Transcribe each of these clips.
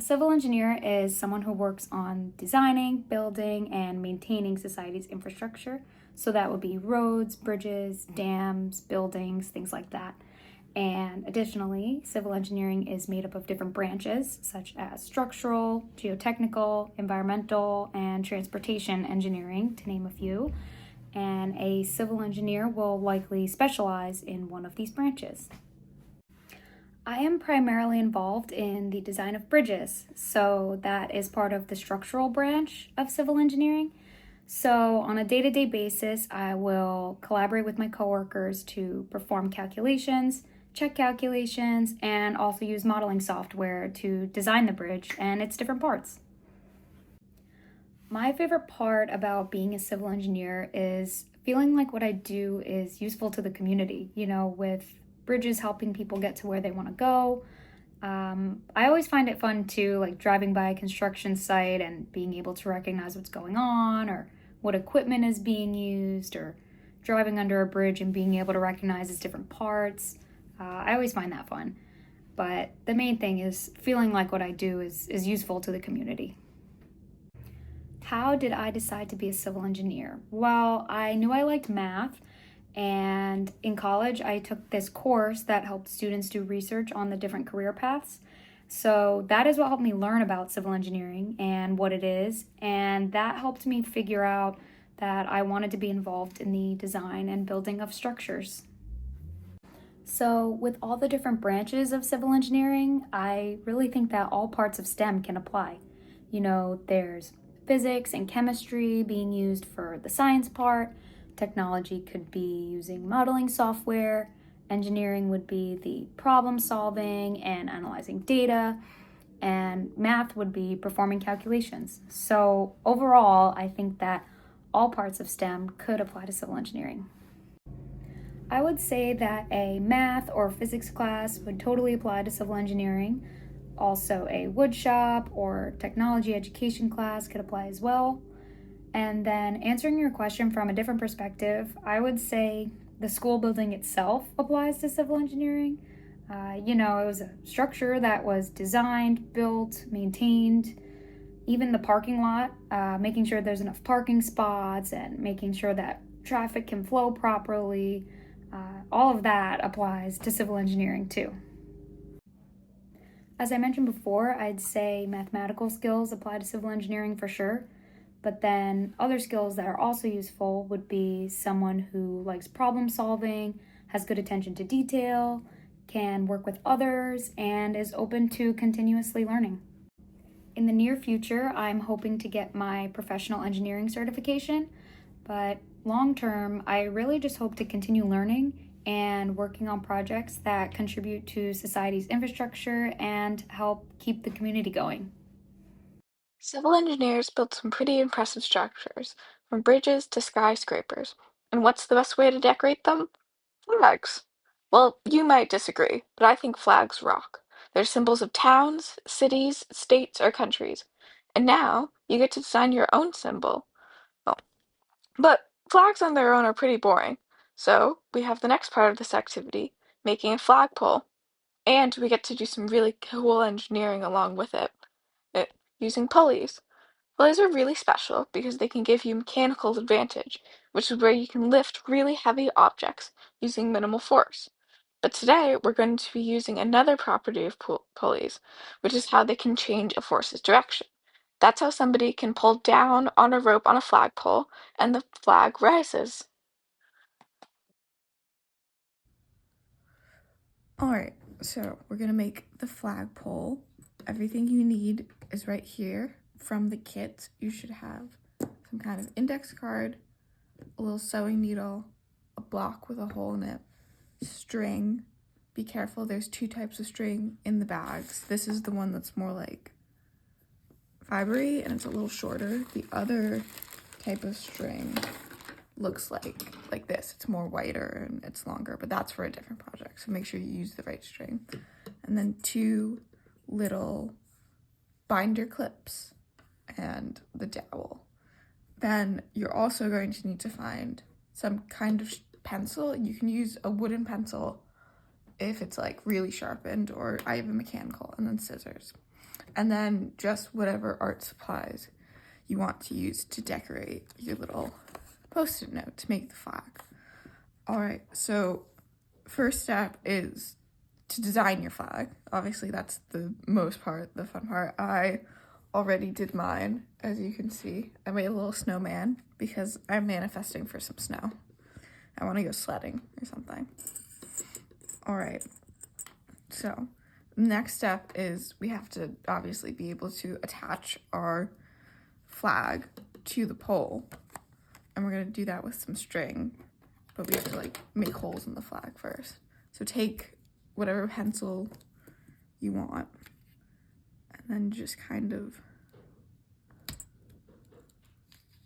A civil engineer is someone who works on designing, building, and maintaining society's infrastructure. So that would be roads, bridges, dams, buildings, things like that. And additionally, civil engineering is made up of different branches such as structural, geotechnical, environmental, and transportation engineering, to name a few. And a civil engineer will likely specialize in one of these branches. I am primarily involved in the design of bridges, so that is part of the structural branch of civil engineering. So, on a day to day basis, I will collaborate with my coworkers to perform calculations, check calculations, and also use modeling software to design the bridge and its different parts. My favorite part about being a civil engineer is feeling like what I do is useful to the community, with bridges helping people get to where they want to go. I always find it fun too, like driving by a construction site and being able to recognize what's going on or what equipment is being used, or driving under a bridge and being able to recognize its different parts. I always find that fun. But the main thing is feeling like what I do is useful to the community. How did I decide to be a civil engineer? Well, I knew I liked math, and in college, I took this course that helped students do research on the different career paths. So that is what helped me learn about civil engineering and what it is, and that helped me figure out that I wanted to be involved in the design and building of structures. So, with all the different branches of civil engineering, I really think that all parts of STEM can apply. There's physics and chemistry being used for the science part, technology could be using modeling software, engineering would be the problem solving and analyzing data, and math would be performing calculations. So, overall, I think that all parts of STEM could apply to civil engineering. I would say that a math or physics class would totally apply to civil engineering. Also, a wood shop or technology education class could apply as well. And then answering your question from a different perspective, I would say the school building itself applies to civil engineering. It was a structure that was designed, built, maintained, even the parking lot, making sure there's enough parking spots and making sure that traffic can flow properly. All of that applies to civil engineering too. As I mentioned before, I'd say mathematical skills apply to civil engineering for sure. But then other skills that are also useful would be someone who likes problem solving, has good attention to detail, can work with others, and is open to continuously learning. In the near future, I'm hoping to get my professional engineering certification, but long term, I really just hope to continue learning and working on projects that contribute to society's infrastructure and help keep the community going. Civil engineers built some pretty impressive structures, from bridges to skyscrapers. And what's the best way to decorate them? Flags. Well, you might disagree, but I think flags rock. They're symbols of towns, cities, states, or countries. And now you get to design your own symbol. Oh, but flags on their own are pretty boring. So we have the next part of this activity, making a flagpole. And we get to do some really cool engineering along with it using pulleys. Pulleys are really special because they can give you mechanical advantage, which is where you can lift really heavy objects using minimal force. But today we're going to be using another property of pulleys, which is how they can change a force's direction. That's how somebody can pull down on a rope on a flagpole and the flag rises. Alright, so we're gonna make the flagpole. Everything you need is right here from the kit. You should have some kind of index card, a little sewing needle, a block with a hole in it, string. Be careful, there's two types of string in the bags. This is the one that's more like fibery and it's a little shorter. The other type of string looks like this. It's more whiter and it's longer, but that's for a different project. So make sure you use the right string. And then two little binder clips and the dowel. Then you're also going to need to find some kind of pencil. You can use a wooden pencil if it's like really sharpened, or I have a mechanical, and then scissors. And then just whatever art supplies you want to use to decorate your little post-it note to make the flag. All right, so first step is to design your flag. Obviously, that's the most part, the fun part. I already did mine, as you can see. I made a little snowman because I'm manifesting for some snow. I want to go sledding or something. All right, so next step is we have to obviously be able to attach our flag to the pole. And we're gonna do that with some string, but we have to like make holes in the flag first. So take whatever pencil you want and then just kind of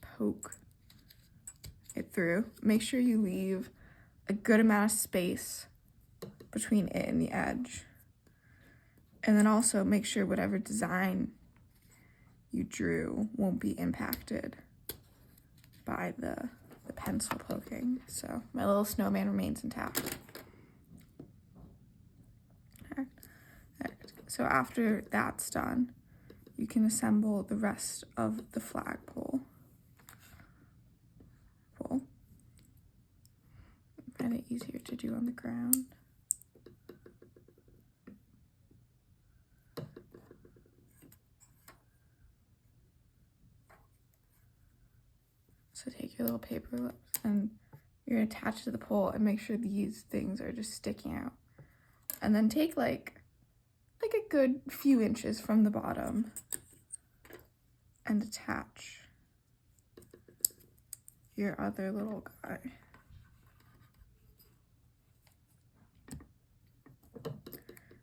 poke it through. Make sure you leave a good amount of space between it and the edge. And then also make sure whatever design you drew won't be impacted by the pencil poking. So my little snowman remains intact. So after that's done, you can assemble the rest of the flagpole. Kind of easier to do on the ground. So take your little paper clips and you're gonna attach it to the pole and make sure these things are just sticking out. And then take like a good few inches from the bottom and attach your other little guy.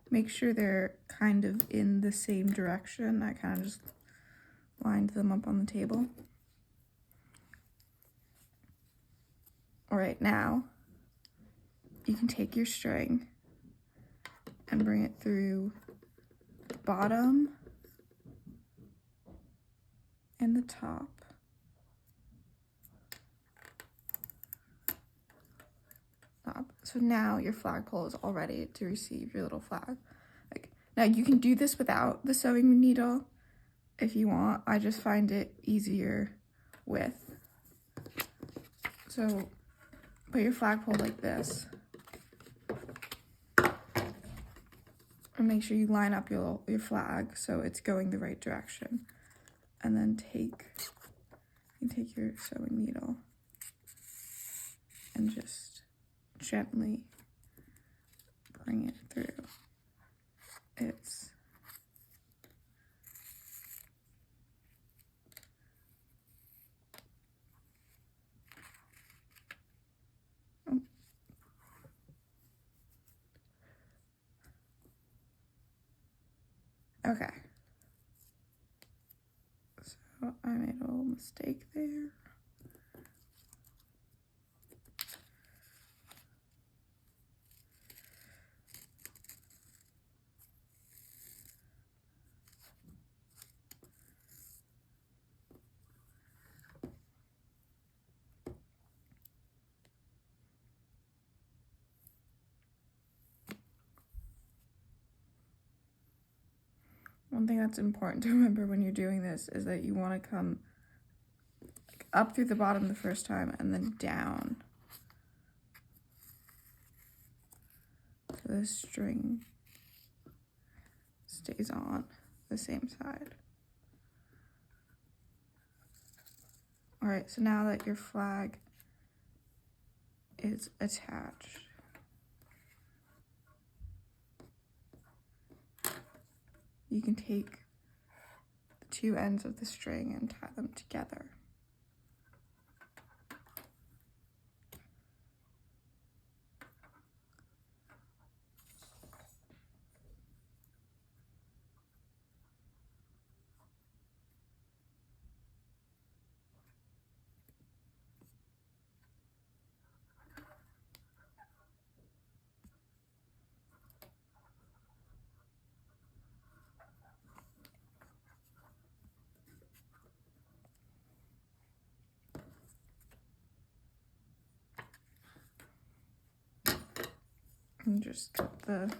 Make sure they're kind of in the same direction. I kind of just lined them up on the table. All right, now you can take your string and bring it through the bottom and the top. So now your flagpole is all ready to receive your little flag. Now you can do this without the sewing needle if you want. I just find it easier with. So put your flagpole like this. And make sure you line up your flag so it's going the right direction. And then take your sewing needle and just gently bring it through. It's okay. So I made a little mistake there. One thing that's important to remember when you're doing this is that you want to come up through the bottom the first time and then down. So the string stays on the same side. All right, so now that your flag is attached, you can take the two ends of the string and tie them together. And just cut the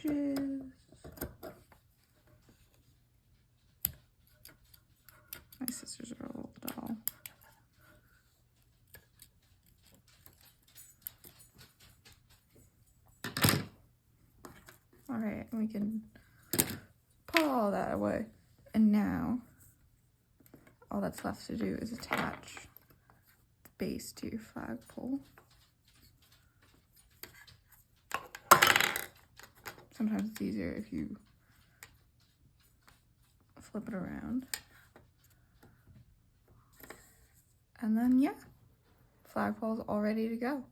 bridges. My sisters are a little dull. All right, we can put all that away. And now, all that's left to do is attach the base to your flagpole. Sometimes it's easier if you flip it around. And then, yeah, flagpole's all ready to go.